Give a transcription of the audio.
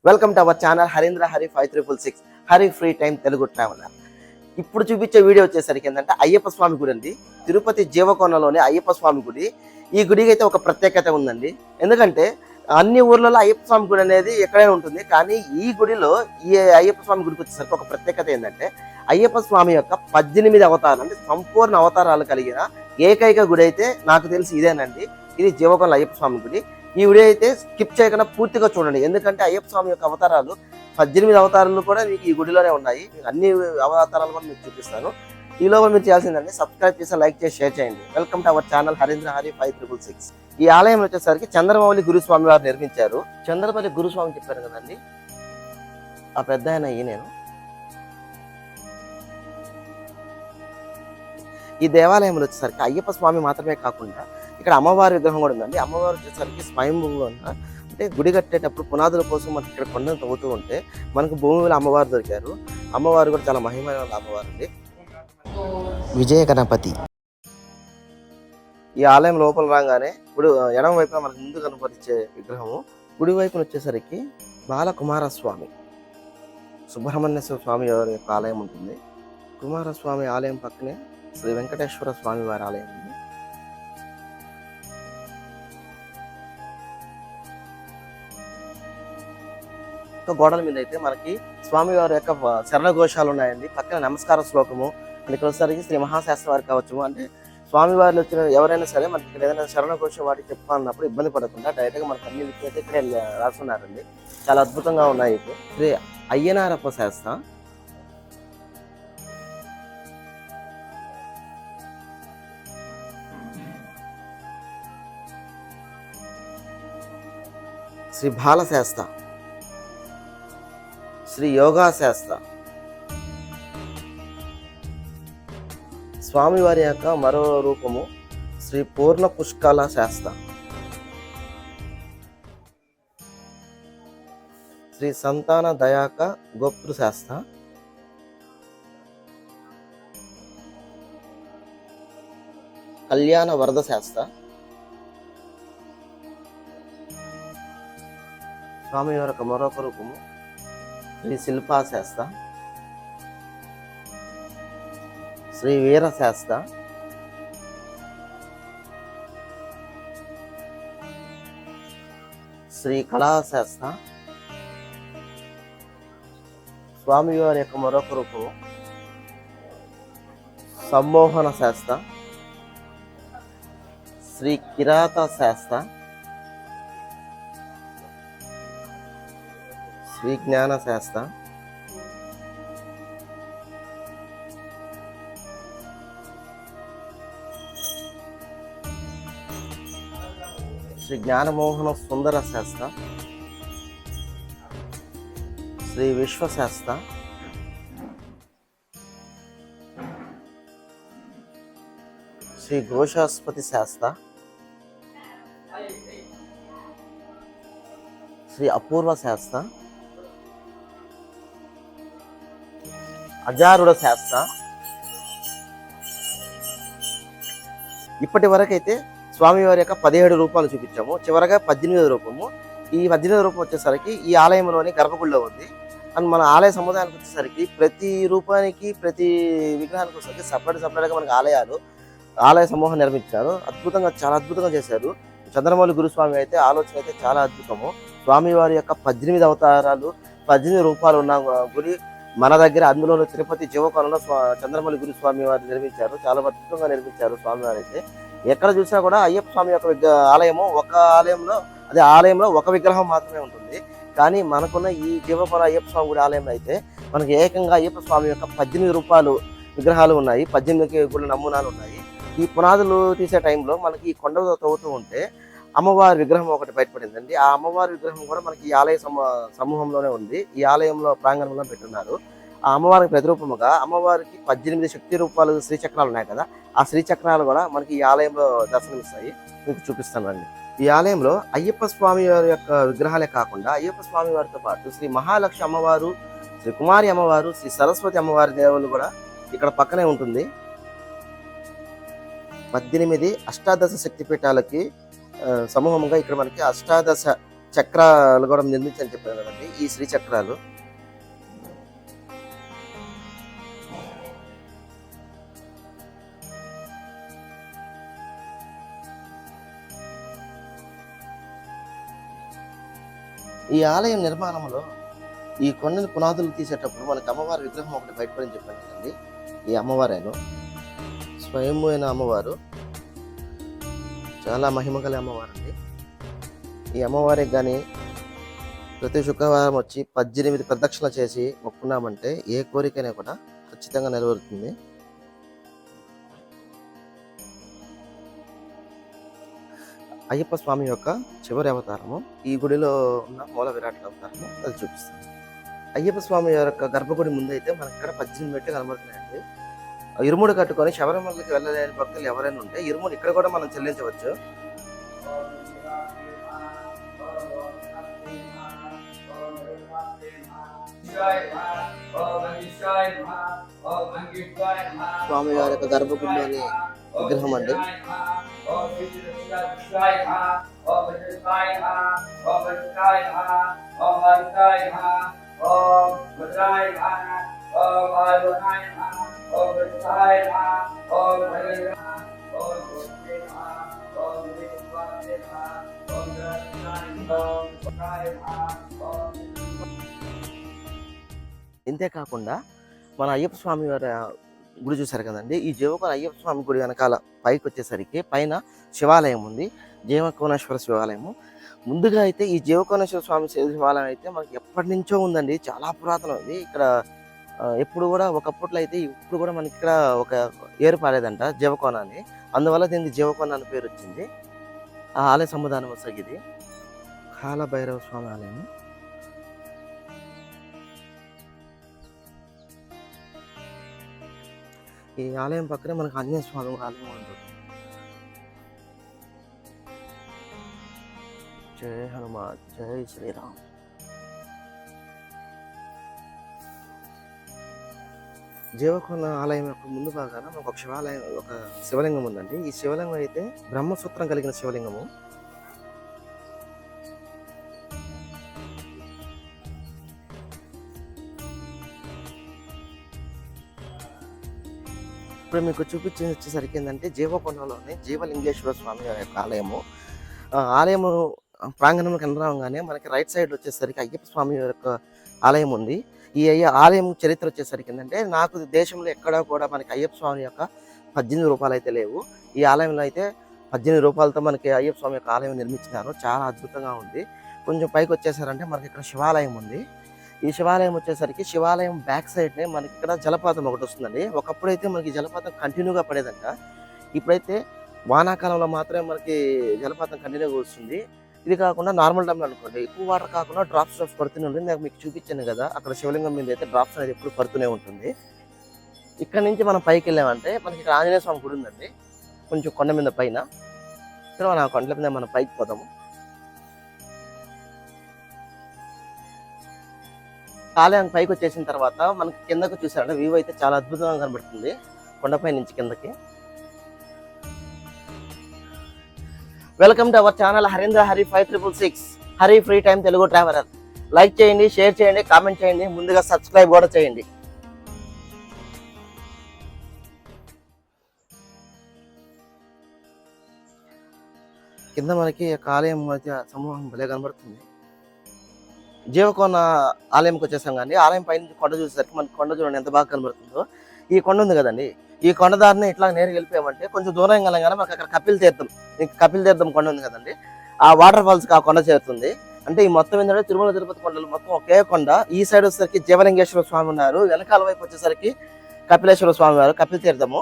Welcome to our channel Harindra Hari 5366 Hari free time Telugu traveller. ఇప్పుడు చూపించే video వచ్చేసరికి ఏంటంటే అయ్యప్ప స్వామి గుడి అండి. తిరుపతి జీవకోణలోని అయ్యప్ప స్వామి గుడి. ఈ గుడికి అయితే ఒక ప్రత్యేకత ఉందండి. ఎందుకంటే అన్ని ఊర్లలో అయ్యప్ప స్వామి గుడి అనేది ఎక్కడైనా ఉంటుంది, కానీ ఈ గుడిలో ఈ అయ్యప్ప స్వామి గుడికి వచ్చేసరికి ఒక ప్రత్యేకత ఏంటంటే అయ్యప్ప స్వామి యొక్క 18 అవతారాలు అంటే సంపూర్ణ అవతారాలు కలిగిన ఏకైక గుడి అయితే నాకు తెలిసి ఇదేనండి. ఇది జీవకోణ అయ్యప్ప స్వామి గుడి. ఈ వీడియో అయితే స్కిప్ చేయకుండా పూర్తిగా చూడండి, ఎందుకంటే అయ్యప్ప స్వామి యొక్క అవతారాలు 18 అవతారాలు కూడా మీకు ఈ గుడిలోనే ఉన్నాయి. అన్ని అవతారాలు కూడా మీకు చూపిస్తాను. ఈ లోపల మీరు చేయాల్సిందండి సబ్స్క్రైబ్ చేసి లైక్ చేసి షేర్ చేయండి. Welcome to our channel Harindra Hari 5366. ఈ ఆలయం వచ్చేసరికి చంద్రమౌళి గురుస్వామి వారు నిర్మించారు. చంద్రమౌళి గురుస్వామి చెప్పారు కదండి, ఆ పెద్ద ఆయన నేను. ఈ దేవాలయంలో వచ్చేసరికి అయ్యప్ప స్వామి మాత్రమే కాకుండా ఇక్కడ అమ్మవారి విగ్రహం కూడా ఉందండి. అమ్మవారు వచ్చేసరికి స్వయంభూగా అంటే గుడి కట్టేటప్పుడు పునాదుల కోసం మనకి ఇక్కడ కొండను తవ్వుతూ ఉంటే మనకు భూమిలో అమ్మవారు దొరికారు. అమ్మవారు కూడా చాలా మహిమైన అమ్మవారు అండి. విజయ గణపతి. ఈ ఆలయం లోపల రాగానే గుడి ఎడమ వైపున మనకు ముందు కనపరిచే విగ్రహము. గుడి వైపున వచ్చేసరికి బాలకుమారస్వామి సుబ్రహ్మణ్యేశ్వర స్వామి యొక్క ఆలయం ఉంటుంది. కుమారస్వామి ఆలయం పక్కనే శ్రీ వెంకటేశ్వర స్వామి వారి ఆలయం ఉంది. గోడల మీద అయితే మనకి స్వామివారి యొక్క శరణ ఘోషాలు ఉన్నాయండి. పక్కన నమస్కార శ్లోకము. ఇక్కడ వచ్చేసరికి శ్రీ మహాశాస్త్ర వారి కావచ్చు, అంటే స్వామివారిలో వచ్చిన ఎవరైనా సరే మనకి ఇక్కడ ఏదైనా శరణ ఘోష వాటికి చెప్పాలన్నప్పుడు ఇబ్బంది పడకుండా డైరెక్ట్ గా మనకు అన్ని అయితే ఇక్కడ రాస్తున్నారండి. చాలా అద్భుతంగా ఉన్నాయి. శ్రీ అయ్యనారప్ప శాస్త్ర, శ్రీ బాలశాస్త్ర, శ్రీ యోగా శాస్త్ర. స్వామివారి యొక్క మరో రూపము శ్రీ పూర్ణ పుష్కల శాస్త్ర, శ్రీ సంతాన దయాక గోప్తృ శాస్త్ర, కళ్యాణ వరద శాస్త్ర. స్వామివారి యొక్క మరొక రూపము శ్రీ శిల్పా శాస్త్ర, శ్రీ వీర శాస్త్ర, శ్రీ కళాశాస్త్ర. స్వామివారి యొక్క మరొక రూపము సమ్మోహన శాస్త్ర, శ్రీ కిరాత శాస్త్ర, శ్రీ జ్ఞాన శాస్త్ర, శ్రీ జ్ఞానమోహన సుందర శాస్త్ర, శ్రీ విశ్వశాస్త్ర, శ్రీ ఘోషాస్పతి శాస్త్ర, శ్రీ అపూర్వ శాస్త్ర, అజారుడ శాస్త్ర. ఇప్పటి వరకు అయితే స్వామివారి యొక్క 17 రూపాలు చూపించాము. చివరగా 18వ రూపము. ఈ 18వ రూపం వచ్చేసరికి ఈ ఆలయంలోని గర్భగుడిలో ఉంది. అండ్ మన ఆలయ సముదాయానికి వచ్చేసరికి ప్రతి రూపానికి ప్రతి విగ్రహానికి వచ్చేసరికి సపరేట్గా మనకి ఆలయ సమూహం నిర్మించారు. అద్భుతంగా, చాలా అద్భుతంగా చేశారు. చంద్రమౌళి గురుస్వామి అయితే ఆలోచన అయితే చాలా అద్భుతము. స్వామివారి యొక్క 18 అవతారాలు 18 రూపాలు ఉన్న గుడి మన దగ్గర, అందులో తిరుపతి జీవకోణంలో చంద్రమౌళి గురుస్వామి వారు నిర్మించారు. చాలా అద్భుతంగా నిర్మించారు స్వామివారు అయితే. ఎక్కడ చూసినా కూడా అయ్యప్ప స్వామి యొక్క ఆలయము ఆలయంలో ఒక విగ్రహం మాత్రమే ఉంటుంది. కానీ మనకున్న ఈ జీవకోణ అయ్యప్ప స్వామి గుడి ఆలయంలో అయితే మనకి ఏకంగా అయ్యప్ప స్వామి యొక్క 18 రూపాయలు విగ్రహాలు ఉన్నాయి. 18 గుళ్ళ నమూనాలు ఉన్నాయి. ఈ పునాదులు తీసే టైంలో మనకి ఈ కొండ తవ్వుతూ ఉంటే అమ్మవారి విగ్రహం ఒకటి బయటపడిందండి. ఆ అమ్మవారి విగ్రహం కూడా మనకి ఈ ఆలయ సమూహంలోనే ఉంది. ఈ ఆలయంలో ప్రాంగణంలో పెట్టున్నారు. ఆ అమ్మవారికి ప్రతిరూపముగా అమ్మవారికి 18 శక్తి రూపాలు శ్రీచక్రాలు ఉన్నాయి కదా, ఆ శ్రీచక్రాలు కూడా మనకి ఈ ఆలయంలో దర్శనమిస్తాయి. మీకు చూపిస్తానండి. ఈ ఆలయంలో అయ్యప్ప స్వామి వారి యొక్క విగ్రహాలే కాకుండా అయ్యప్ప స్వామి వారితో పాటు శ్రీ మహాలక్ష్మి అమ్మవారు, శ్రీ కుమారి అమ్మవారు, శ్రీ సరస్వతి అమ్మవారి దేవుళ్ళు కూడా ఇక్కడ పక్కనే ఉంటుంది. 18 అష్టాదశ శక్తిపీఠాలకి సమూహంగా ఇక్కడ మనకి అష్టాదశ చక్రాలు కూడా నిర్మించని చెప్పాను కదండి, ఈ శ్రీ చక్రాలు. ఈ ఆలయం నిర్మాణంలో ఈ కొండని పునాదులు తీసేటప్పుడు మనకి అమ్మవారి విగ్రహం ఒకటి బయటపడని చెప్పాను కదండి. ఈ అమ్మవారేను స్వయంభూ అయిన అమ్మవారు, చాలా మహిమ గల అమ్మవారు అండి. ఈ అమ్మవారికి కానీ ప్రతి శుక్రవారం వచ్చి 18 ప్రదక్షిణ చేసి మొక్కున్నామంటే ఏ కోరికైనా కూడా ఖచ్చితంగా నెరవేరుతుంది. అయ్యప్ప స్వామి యొక్క చివరి అవతారము ఈ గుడిలో ఉన్న మూల విరాట్ అవతారము, అది చూపిస్తాను. అయ్యప్ప స్వామి యొక్క గర్భగుడి ముందు అయితే మనకి ఇక్కడ 18 మెట్లు కనబడుతున్నాయండి. ఇరుముడు కట్టుకొని శబరిమలకి వెళ్ళలేని భక్తులు ఎవరైనా ఉంటే ఇరుముడు ఇక్కడ కూడా మనం చెల్లించవచ్చు. స్వామి వారి యొక్క గర్భగుడిలోని విగ్రహం అండి. ఇంతే కాకుండా మన అయ్యప్ప స్వామి వారి గుడి చూసారు కదండి. ఈ జీవకోన అయ్యప్ప స్వామి గుడి వెనకాల పైకి వచ్చేసరికి పైన శివాలయం ఉంది, జీవకోనేశ్వర శివాలయము. ముందుగా అయితే ఈ జీవకోనేశ్వర స్వామి శివాలయం అయితే మనకి ఎప్పటి నుంచో ఉందండి, చాలా పురాతనం ఇది. ఇక్కడ ఎప్పుడు కూడా ఒకప్పట్లో అయితే ఇప్పుడు కూడా మనకి ఇక్కడ ఒక ఏరు పారేదంట జీవకోన అని, అందువల్ల దీనికి జీవకోన అని పేరు వచ్చింది. ఆ ఆలయ సముదానం వసగిది కాలభైరవ స్వామి ఆలయం. ఈ ఆలయం పక్కనే మనకు ఆంజనేయ స్వామి ఆలయం ఉంటుంది. జై హనుమాన్, జై శ్రీరామ్. జీవకోన ఆలయం యొక్క ముందు భాగాన మనకు ఒక శివాలయం, ఒక శివలింగం ఉందండి. ఈ శివలింగం అయితే బ్రహ్మసూత్రం కలిగిన శివలింగము. ఇప్పుడు మీకు చూపించేసరికి ఏంటంటే జీవకోనలోని జీవలింగేశ్వర స్వామి యొక్క ఆలయము. ఆలయము ప్రాంగణంలో కనరాగానే మనకి రైట్ సైడ్ వచ్చేసరికి అయ్యప్ప స్వామి యొక్క ఆలయం ఉంది. ఈ ఆలయం చరిత్ర వచ్చేసరికి ఏంటంటే, నాకు దేశంలో ఎక్కడా కూడా మనకి అయ్యప్ప స్వామి యొక్క 18 రూపాయలు అయితే లేవు. ఈ ఆలయంలో అయితే 18 రూపాయలతో మనకి అయ్యప్ప స్వామి యొక్క ఆలయం నిర్మించినారు. చాలా అద్భుతంగా ఉంది. కొంచెం పైకి వచ్చేసారంటే మనకి ఇక్కడ శివాలయం ఉంది. ఈ శివాలయం వచ్చేసరికి శివాలయం బ్యాక్ సైడ్నే మనకి ఇక్కడ జలపాతం ఒకటి వస్తుందండి. ఒకప్పుడు అయితే మనకి జలపాతం కంటిన్యూగా పడేదంట. ఇప్పుడైతే వానాకాలంలో మాత్రమే మనకి జలపాతం కంటిన్యూగా వస్తుంది. ఇది కాకుండా నార్మల్ టైంలో అనుకోండి, ఎక్కువ వాటర్ కాకుండా డ్రాప్స్ పడుతూనే ఉంటుంది. నేను మీకు చూపించాను కదా, అక్కడ శివలింగం మీద అయితే డ్రాప్స్ అనేది ఎప్పుడు పడుతూనే ఉంటుంది. ఇక్కడ నుంచి మనం పైకి వెళ్ళామంటే మనకి ఇక్కడ ఆంజనేయ స్వామి గుడి ఉందండి, కొంచెం కొండ మీద పైన. ఇక్కడ మన కొండల మీద మనం పైకి పోదాము. ఆలయం పైకి వచ్చేసిన తర్వాత మనకి కిందకు చూసారంటే వ్యూ అయితే చాలా అద్భుతంగా కనబడుతుంది కొండపై నుంచి కిందకి. Welcome to our channel Harindra Hari 5366 Hari free time Telugu traveller. Like చేయండి, షేర్ చేయండి, కామెంట్ చేయండి, ముందుగా సబ్స్క్రైబ్ కూడా చేయండి. కింద మనకి ఆలయం మధ్య సమూహం భలే కనబడుతుంది. జీవకోన ఆలయంకి వచ్చేసాం కానీ ఆలయం పైన కొండ చూసేసరికి మనకి కొండ చూడండి ఎంత బాగా కనబడుతుందో. ఈ కొండ ఉంది కదండి, ఈ కొండ దారిని ఇట్లా నేరుగా వెళ్ళిపోయామంటే కొంచెం దూరం వెళ్ళగానే మనకి అక్కడ కపిల్ తీర్థం కొండ ఉంది కదండి, ఆ వాటర్ ఫాల్స్కి ఆ కొండ చేరుతుంది. అంటే ఈ మొత్తం ఏంటంటే తిరుమల తిరుపతి కొండలు మొత్తం ఒకే కొండ. ఈ సైడ్ వచ్చేసరికి జీవలింగేశ్వర స్వామి ఉన్నారు, వెనకాల వైపు వచ్చేసరికి కపిలేశ్వర స్వామి వారు, కపిల్ తీర్థము.